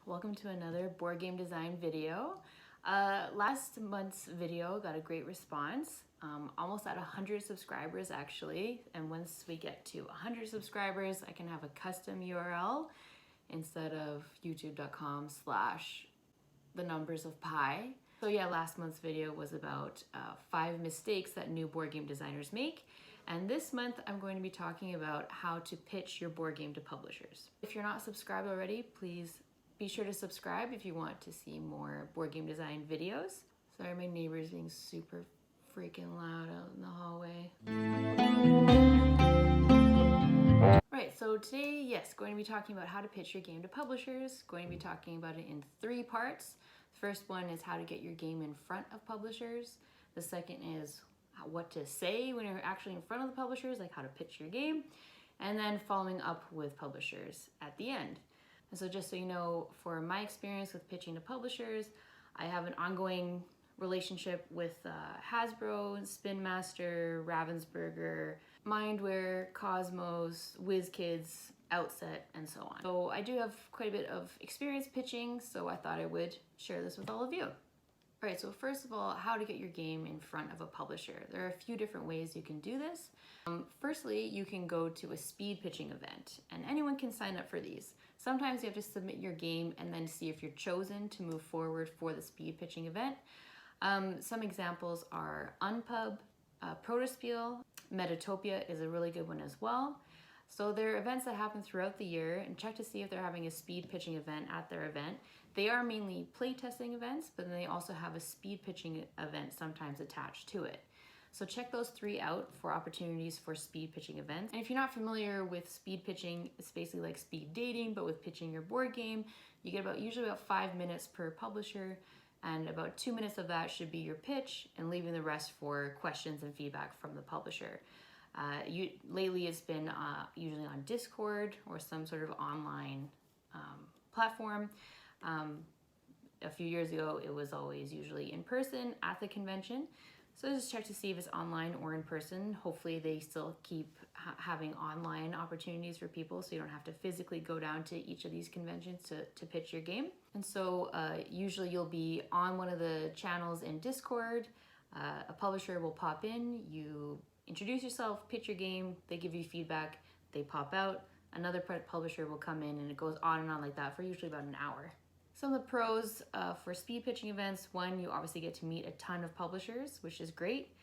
Welcome to another board game design video. Last month's video got a great response, almost at 100 subscribers actually, and once we get to 100 subscribers I can have a custom URL instead of youtube.com/the numbers of pi. So yeah, last month's video was about 5 mistakes that new board game designers make. And this month I'm going to be talking about how to pitch your board game to publishers. If you're not subscribed already, please be sure to subscribe if you want to see more board game design videos. Sorry, my neighbor's being super freaking loud out in the hallway. Right, so today, yes, going to be talking about how to pitch your game to publishers. Going to be talking about it in 3 parts. The first one is how to get your game in front of publishers. The second is what to say when you're actually in front of the publishers, like how to pitch your game, and then following up with publishers at the end. And so just so you know, for my experience with pitching to publishers, I have an ongoing relationship with Hasbro, Spin Master, Ravensburger, Mindware, Cosmos, WizKids, Outset, and so on. So I do have quite a bit of experience pitching, so I thought I would share this with all of you. All right, so first of all, how to get your game in front of a publisher. There are a few different ways you can do this. Firstly, you can go to a speed pitching event, and anyone can sign up for these. Sometimes you have to submit your game and then see if you're chosen to move forward for the speed pitching event. Some examples are Unpub, Protospiel, Metatopia is a really good one as well. So there are events that happen throughout the year, and check to see if they're having a speed pitching event at their event. They are mainly playtesting events, but then they also have a speed pitching event sometimes attached to it. So check those 3 out for opportunities for speed pitching events. And if you're not familiar with speed pitching, it's basically like speed dating, but with pitching your board game. You get usually about 5 minutes per publisher, and about 2 minutes of that should be your pitch, and leaving the rest for questions and feedback from the publisher. Lately it's been usually on Discord or some sort of online platform. A few years ago it was always usually in person at the convention. So just check to see if it's online or in person. Hopefully they still keep having online opportunities for people, so you don't have to physically go down to each of these conventions to pitch your game. And so usually you'll be on one of the channels in Discord. A publisher will pop in, you introduce yourself, pitch your game, they give you feedback, they pop out, another publisher will come in, and it goes on and on like that for usually about an hour. Some of the pros for speed pitching events: 1, you obviously get to meet a ton of publishers, which is great,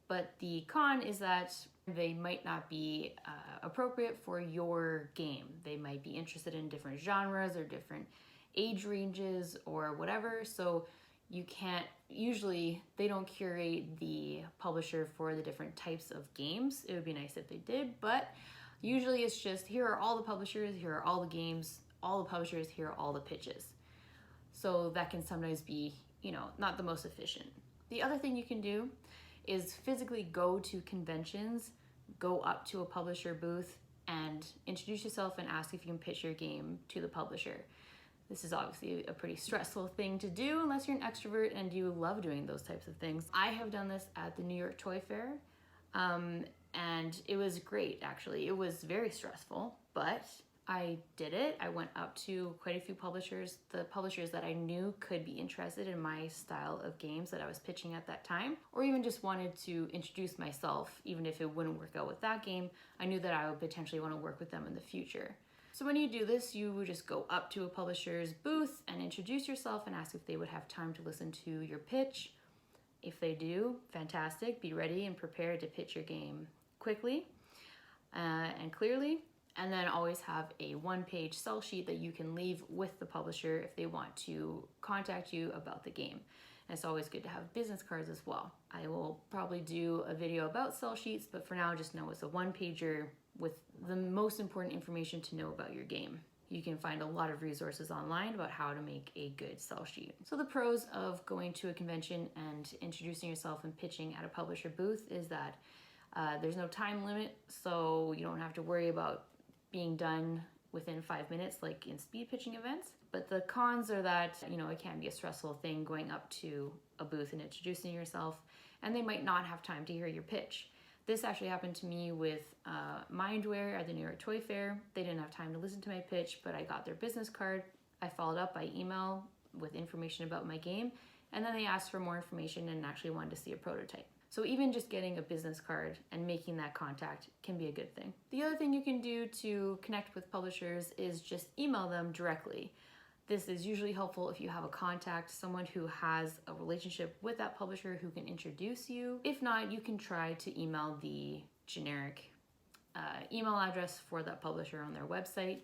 but the con is that they might not be appropriate for your game. They might be interested in different genres or different age ranges or whatever, so you can't, usually they don't curate the publisher for the different types of games. It would be nice if they did, but usually it's just, here are all the publishers, here are all the games, all the publishers, here are all the pitches. So that can sometimes be, not the most efficient. The other thing you can do is physically go to conventions, go up to a publisher booth and introduce yourself and ask if you can pitch your game to the publisher. This is obviously a pretty stressful thing to do unless you're an extrovert and you love doing those types of things. I have done this at the New York Toy Fair, and it was great actually. It was very stressful, but I did it. I went up to quite a few publishers, the publishers that I knew could be interested in my style of games that I was pitching at that time, or even just wanted to introduce myself. Even if it wouldn't work out with that game, I knew that I would potentially want to work with them in the future. So when you do this, you would just go up to a publisher's booth and introduce yourself and ask if they would have time to listen to your pitch. If they do, fantastic. Be ready and prepared to pitch your game quickly and clearly. And then always have a 1-page sell sheet that you can leave with the publisher if they want to contact you about the game. And it's always good to have business cards as well. I will probably do a video about sell sheets, but for now just know it's a 1-pager with the most important information to know about your game. You can find a lot of resources online about how to make a good sell sheet. So the pros of going to a convention and introducing yourself and pitching at a publisher booth is that there's no time limit, so you don't have to worry about being done within 5 minutes like in speed pitching events. But the cons are that, it can be a stressful thing going up to a booth and introducing yourself, and they might not have time to hear your pitch. This actually happened to me with Mindware at the New York Toy Fair. They didn't have time to listen to my pitch, but I got their business card I followed up by email with information about my game, and then they asked for more information and actually wanted to see a prototype. So even just getting a business card and making that contact can be a good thing. The other thing you can do to connect with publishers is just email them directly. This is usually helpful if you have a contact, someone who has a relationship with that publisher who can introduce you. If not, you can try to email the generic email address for that publisher on their website.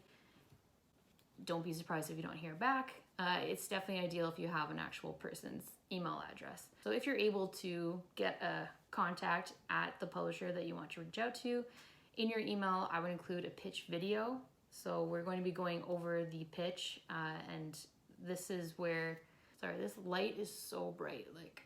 Don't be surprised if you don't hear back. It's definitely ideal if you have an actual person's email address. So if you're able to get a contact at the publisher that you want to reach out to, in your email, I would include a pitch video. So we're going to be going over the pitch, and this is where, sorry, this light is so bright, like.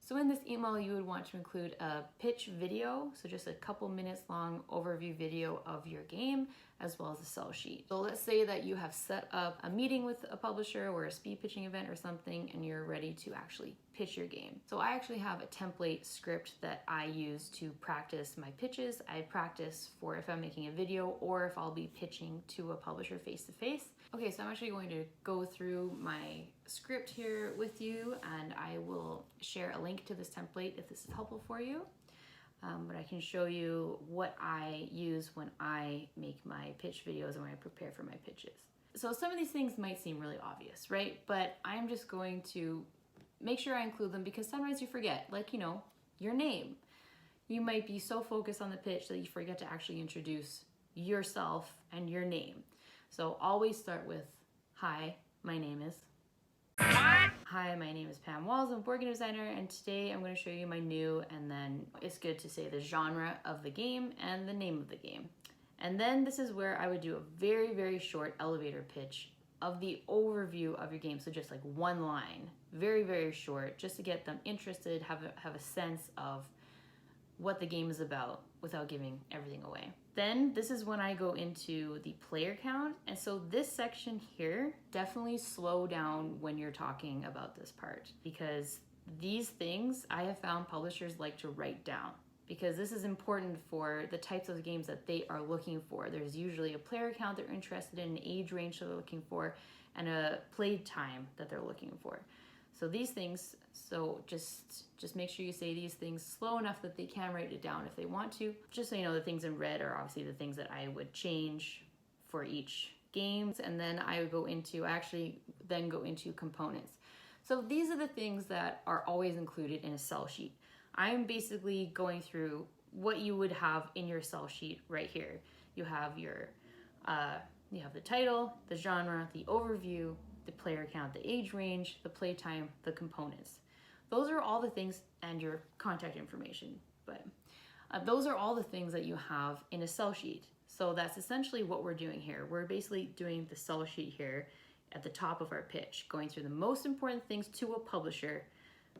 So in this email, you would want to include a pitch video, so just a couple minutes long overview video of your game, as well as a sell sheet. So let's say that you have set up a meeting with a publisher or a speed pitching event or something, and you're ready to actually pitch your game. So I actually have a template script that I use to practice my pitches. I practice for if I'm making a video or if I'll be pitching to a publisher face-to-face. Okay, so I'm actually going to go through my script here with you, and I will share a link to this template if this is helpful for you. But I can show you what I use when I make my pitch videos and when I prepare for my pitches. So some of these things might seem really obvious, right? But I'm just going to make sure I include them because sometimes you forget, like, your name. You might be so focused on the pitch that you forget to actually introduce yourself and your name. So always start with, hi, my name is. Hi, my name is Pam Walls. I'm a board game designer, and today I'm going to show you my new, and then it's good to say the genre of the game and the name of the game. And then this is where I would do a very, very short elevator pitch of the overview of your game. So just like one line, very, very short, just to get them interested, have a sense of what the game is about without giving everything away. Then this is when I go into the player count. And so this section here, definitely slow down when you're talking about this part, because these things I have found publishers like to write down, because this is important for the types of games that they are looking for. There's usually a player count they're interested in, an age range that they're looking for, and a play time that they're looking for. So these things, so just make sure you say these things slow enough that they can write it down if they want to. Just so you know, the things in red are obviously the things that I would change for each game. And then I would go into components. So these are the things that are always included in a sell sheet. I'm basically going through what you would have in your sell sheet right here. You have your, you have the title, the genre, the overview, the player count, the age range, the play time, the components. Those are all the things, and your contact information. But those are all the things that you have in a sell sheet. So that's essentially what we're doing here. We're basically doing the sell sheet here at the top of our pitch, going through the most important things to a publisher,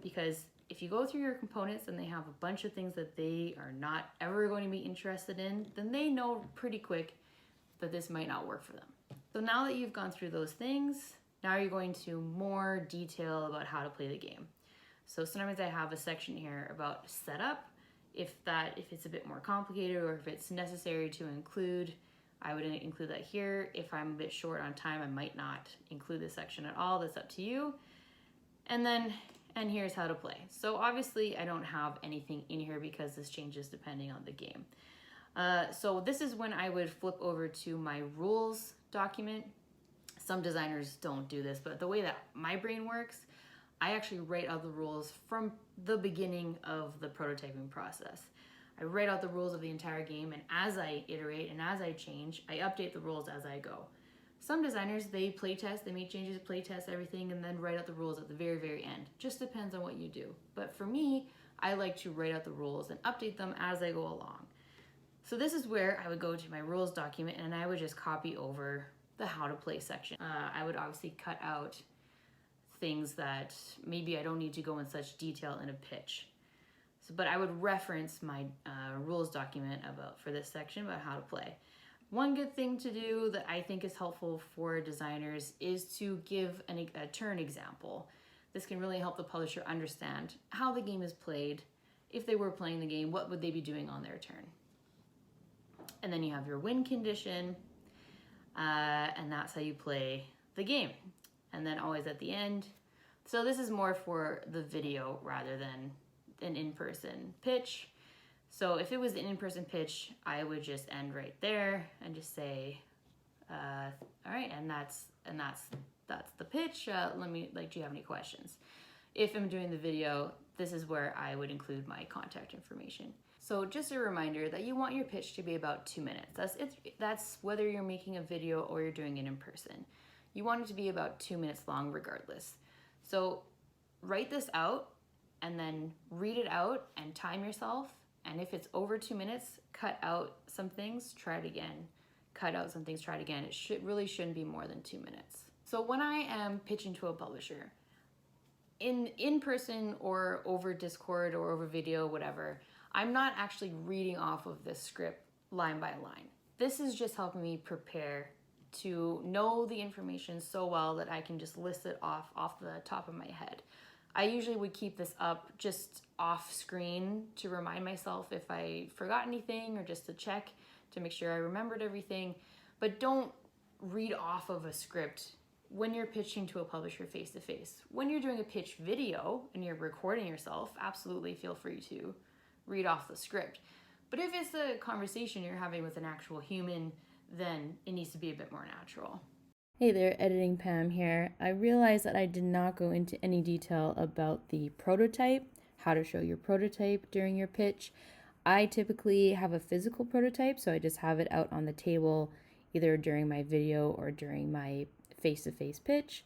because if you go through your components and they have a bunch of things that they are not ever going to be interested in, then they know pretty quick that this might not work for them. So now that you've gone through those things, now you're going to more detail about how to play the game. So sometimes I have a section here about setup. If it's a bit more complicated, or if it's necessary to include, I would include that here. If I'm a bit short on time, I might not include this section at all. That's up to you. And here's how to play. So obviously I don't have anything in here because this changes depending on the game. So this is when I would flip over to my rules document. Some designers don't do this, but the way that my brain works, I actually write out the rules from the beginning of the prototyping process. I write out the rules of the entire game, and as I iterate and as I change, I update the rules as I go. Some designers, they playtest, they make changes, playtest everything, and then write out the rules at the very, very end. Just depends on what you do. But for me, I like to write out the rules and update them as I go along. So this is where I would go to my rules document, and I would just copy over the how to play section. I would obviously cut out things that maybe I don't need to go in such detail in a pitch. But I would reference my rules document for this section about how to play. One good thing to do that I think is helpful for designers is to give a turn example. This can really help the publisher understand how the game is played. If they were playing the game, what would they be doing on their turn? And then you have your win condition. and that's how you play the game. And then always at the end. So this is more for the video rather than an in-person pitch. So if it was an in-person pitch, I would just end right there and just say, all right, and that's the pitch. Do you have any questions? If I'm doing the video, this is where I would include my contact information. So just a reminder that you want your pitch to be about 2 minutes. That's whether you're making a video or you're doing it in person. You want it to be about 2 minutes long regardless. So write this out and then read it out and time yourself. And if it's over 2 minutes, cut out some things, try it again. Cut out some things, try it again. It really shouldn't be more than 2 minutes. So when I am pitching to a publisher, in person or over Discord or over video, whatever, I'm not actually reading off of this script line by line. This is just helping me prepare to know the information so well that I can just list it off the top of my head. I usually would keep this up just off screen to remind myself if I forgot anything or just to check to make sure I remembered everything. But don't read off of a script when you're pitching to a publisher face-to-face. When you're doing a pitch video and you're recording yourself, absolutely feel free to read off the script. But if it's a conversation you're having with an actual human, then it needs to be a bit more natural. Hey there, Editing Pam here. I realized that I did not go into any detail about the prototype, how to show your prototype during your pitch. I typically have a physical prototype, so I just have it out on the table either during my video or during my face-to-face pitch.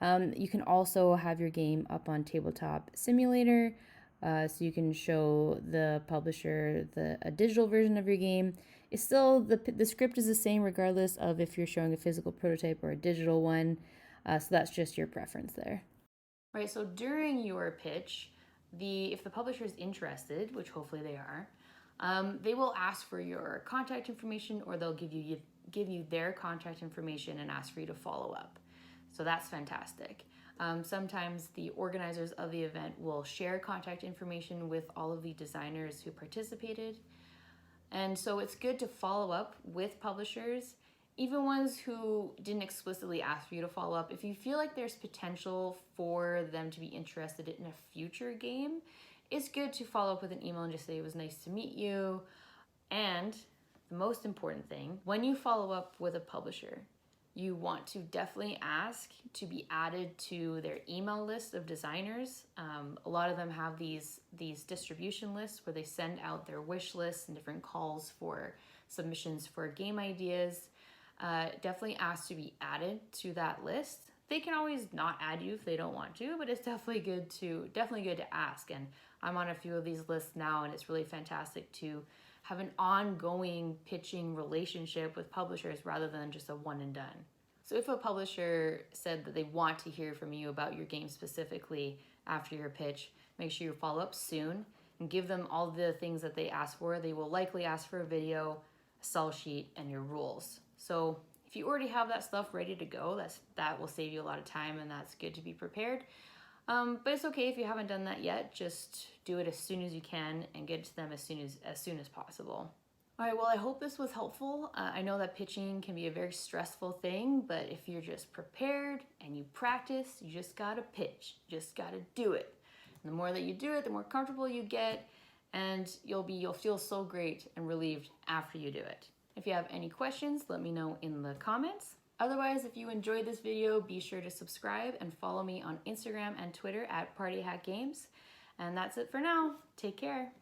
You can also have your game up on Tabletop Simulator, so you can show the publisher a digital version of your game. It's still, the script is the same regardless of if you're showing a physical prototype or a digital one, so that's just your preference there. Right, so during your pitch, if the publisher is interested, which hopefully they are, they will ask for your contact information, or they'll give you their contact information and ask for you to follow up. So that's fantastic. Sometimes the organizers of the event will share contact information with all of the designers who participated. And so it's good to follow up with publishers, even ones who didn't explicitly ask for you to follow up. If you feel like there's potential for them to be interested in a future game, it's good to follow up with an email and just say it was nice to meet you. And the most important thing, when you follow up with a publisher, you want to definitely ask to be added to their email list of designers. A lot of them have these distribution lists where they send out their wish lists and different calls for submissions for game ideas. Definitely ask to be added to that list. They can always not add you if they don't want to, but it's definitely good to ask. And I'm on a few of these lists now, and it's really fantastic to have an ongoing pitching relationship with publishers rather than just a one and done. So if a publisher said that they want to hear from you about your game specifically after your pitch, make sure you follow up soon and give them all the things that they ask for. They will likely ask for a video, a sell sheet, and your rules. So if you already have that stuff ready to go, that will save you a lot of time, and that's good to be prepared. But it's okay if you haven't done that yet. Just do it as soon as you can and get it to them as soon as possible. All right, well, I hope this was helpful. I know that pitching can be a very stressful thing, but if you're just prepared and you practice, you just gotta pitch. You just gotta do it. And the more that you do it, the more comfortable you get, and you'll feel so great and relieved after you do it. If you have any questions, let me know in the comments. Otherwise, if you enjoyed this video, be sure to subscribe and follow me on Instagram and Twitter at PartyHackGames. And that's it for now. Take care.